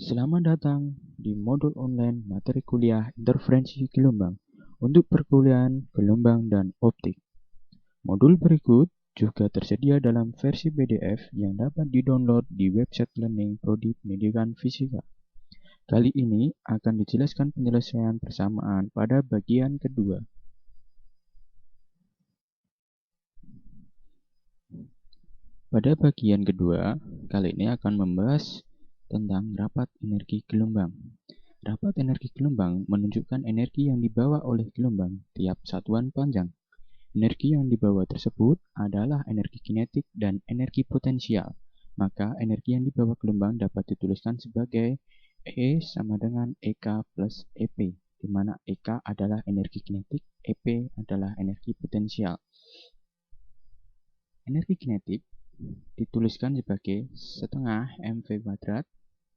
Selamat datang di modul online materi kuliah interferensi gelombang untuk perkuliahan gelombang dan optik. Modul berikut juga tersedia dalam versi PDF yang dapat didownload di website Learning Prodi Pendidikan Fisika. Kali ini akan dijelaskan penyelesaian persamaan pada bagian kedua. Pada bagian kedua, kali ini akan membahas tentang rapat energi gelombang. Rapat energi gelombang menunjukkan energi yang dibawa oleh gelombang tiap satuan panjang. Energi yang dibawa tersebut adalah energi kinetik dan energi potensial. Maka energi yang dibawa gelombang dapat dituliskan sebagai E sama dengan EK plus EP, di mana EK adalah energi kinetik, EP adalah energi potensial. Energi kinetik dituliskan sebagai setengah mv kuadrat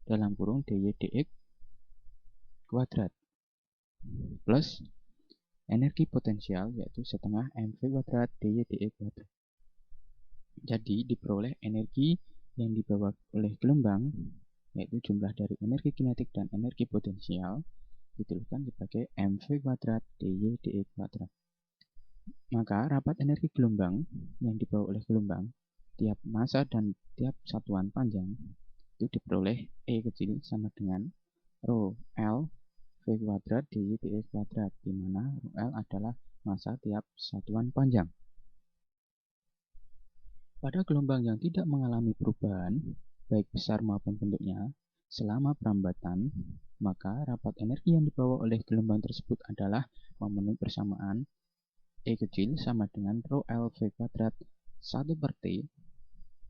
dalam kurung dy dx kuadrat plus energi potensial yaitu setengah mv kuadrat dy dx kuadrat. Jadi diperoleh energi yang dibawa oleh gelombang yaitu jumlah dari energi kinetik dan energi potensial dituliskan sebagai mv kuadrat dy dx kuadrat. Maka rapat energi gelombang yang dibawa oleh gelombang tiap massa dan tiap satuan panjang itu diperoleh E kecil sama dengan rho L V kuadrat dy dx kuadrat, di mana rho L adalah massa tiap satuan panjang. Pada gelombang yang tidak mengalami perubahan baik besar maupun bentuknya selama perambatan, maka rapat energi yang dibawa oleh gelombang tersebut adalah memenuhi persamaan E kecil sama dengan rho L V kuadrat 1 per T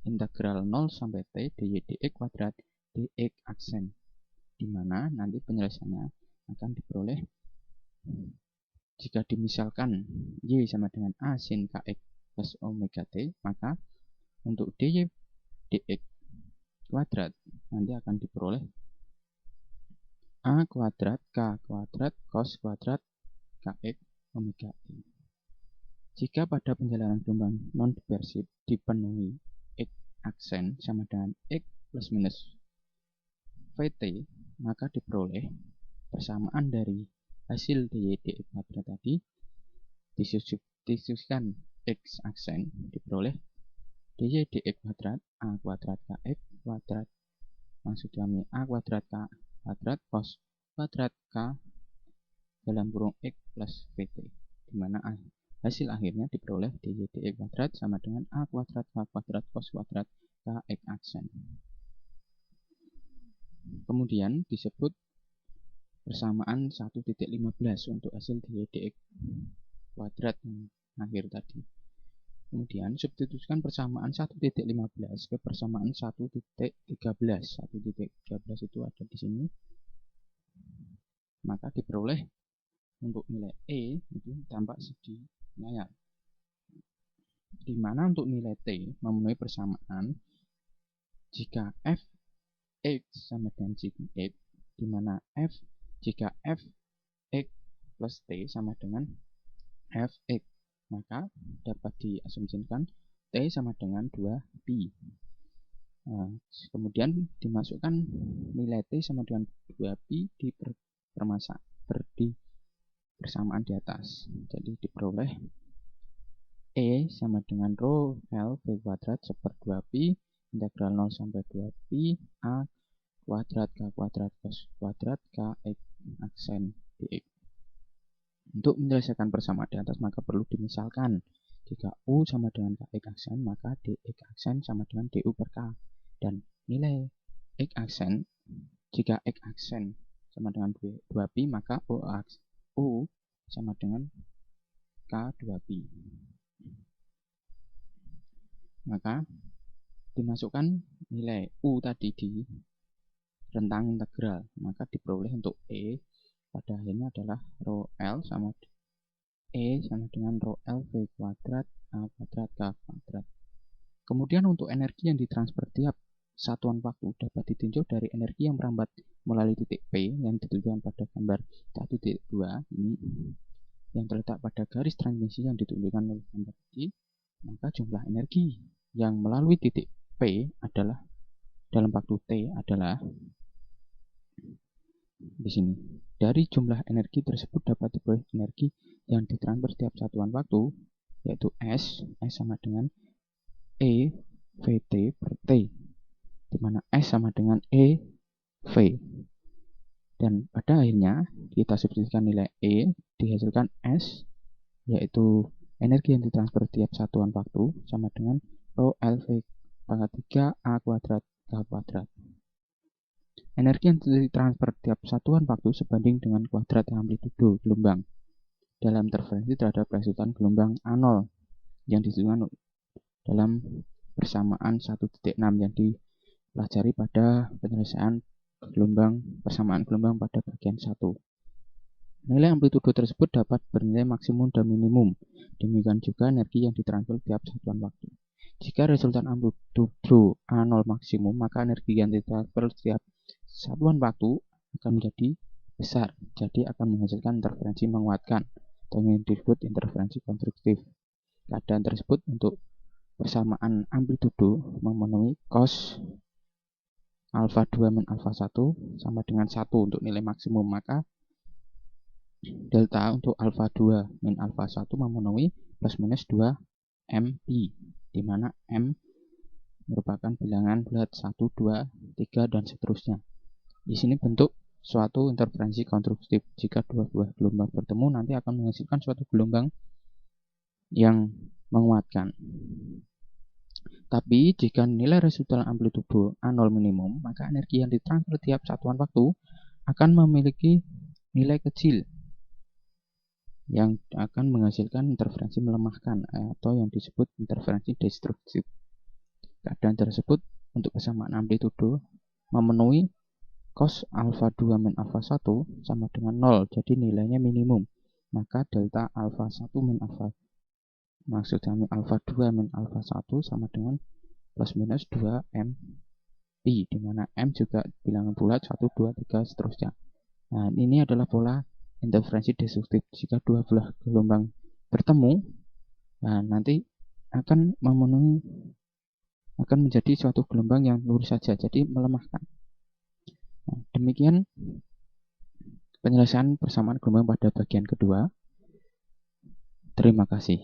integral 0 sampai T dy dx kuadrat dx aksen, di mana nanti penyelesaiannya akan diperoleh jika dimisalkan Y sama dengan A sin kx plus omega T, maka untuk dy dx kuadrat nanti akan diperoleh A kuadrat K kuadrat cos kuadrat kx omega T. Jika pada penjalanan gelombang non-diversif dipenuhi X aksen sama dengan X plus minus Vt, maka diperoleh persamaan dari hasil dy dx kuadrat tadi disubstitusikan X aksen diperoleh dy dx kuadrat A kuadrat kx kuadrat, maksud kami A kuadrat K kuadrat cos kuadrat K dalam kurung X plus Vt, di mana hasil akhirnya diperoleh dy dx kuadrat sama dengan A kuadrat K kuadrat cos kuadrat kx aksen. Kemudian disebut persamaan 1.15 untuk hasil dy dx kuadrat yang akhir tadi. Kemudian substitusikan persamaan 1.15 ke persamaan 1.13. 1.13 itu ada di sini. Maka diperoleh untuk nilai E itu tampak di layar, di mana untuk nilai T memenuhi persamaan jika f x sama dengan sin x, di mana f jika f x plus T sama dengan f x, maka dapat diasumsikan T sama dengan 2pi. Kemudian dimasukkan nilai T sama dengan 2pi di persamaan di atas. Jadi diperoleh E sama dengan rho L V kuadrat seper 2pi integral 0 sampai 2pi A kuadrat K kuadrat cos kuadrat kx aksen dx. Untuk menyelesaikan persamaan di atas maka perlu dimisalkan jika U sama dengan kx aksen maka dx aksen sama dengan du per K, dan nilai x aksen jika x aksen sama dengan 2pi maka U sama dengan K 2pi. Maka dimasukkan nilai U tadi di rentang integral, maka diperoleh untuk E pada akhirnya adalah rho L sama dengan rho L V kuadrat A kuadrat K kuadrat. Kemudian untuk energi yang ditransfer tiap satuan waktu dapat ditinjau dari energi yang merambat melalui titik P yang ditunjukkan pada gambar 1.2 ini yang terletak pada garis transmisi yang ditunjukkan oleh gambar tadi. Maka jumlah energi yang melalui titik P adalah dalam waktu T adalah di sini. Dari jumlah energi tersebut dapat diperoleh energi yang ditransfer setiap satuan waktu, yaitu S sama dengan E VT per T, di mana S sama dengan E V. Dan pada akhirnya kita substitusikan nilai E, dihasilkan S, yaitu energi yang ditransfer tiap satuan waktu sama dengan Rho LV pangkat 3 A kuadrat K kuadrat. Energi yang ditransfer tiap satuan waktu sebanding dengan kuadrat amplitudo gelombang dalam interferensi terhadap resultan gelombang A0 yang disebutkan dalam persamaan 1.6 yang dipelajari pada penyelesaian persamaan gelombang pada bagian 1. Nilai amplitudo tersebut dapat bernilai maksimum dan minimum. Demikian juga energi yang ditransfer tiap satuan waktu. Jika resultan amplitudo A0 maksimum, maka energi yang ditransfer tiap satuan waktu akan menjadi besar, jadi akan menghasilkan interferensi menguatkan atau yang disebut interferensi konstruktif. Keadaan tersebut untuk persamaan amplitudo memenuhi cos alfa 2 min alfa 1 sama dengan 1 untuk nilai maksimum, maka delta untuk alfa 2 min alfa 1 memenuhi plus minus 2 MP, di mana M merupakan bilangan bulat 1, 2, 3, dan seterusnya. Di sini bentuk suatu interferensi konstruktif. Jika dua buah gelombang bertemu, nanti akan menghasilkan suatu gelombang yang menguatkan. Tapi jika nilai resultan amplitudo A0 minimum, maka energi yang ditransfer tiap satuan waktu akan memiliki nilai kecil yang akan menghasilkan interferensi melemahkan atau yang disebut interferensi destruktif. Keadaan tersebut untuk persamaan amplitudo memenuhi cos alfa 2 min alfa 1 sama dengan 0, jadi nilainya minimum. Maka delta alfa 1 min alfa, maksudnya alfa 2 min alfa 1 sama dengan plus minus 2 MP, di mana M juga bilangan bulat 1, 2, 3, seterusnya. Nah, ini adalah pola interferensi destruktif. Jika dua belah gelombang bertemu, nah nanti akan menjadi suatu gelombang yang lurus saja, jadi melemahkan. Nah, demikian penyelesaian persamaan gelombang pada bagian kedua. Terima kasih.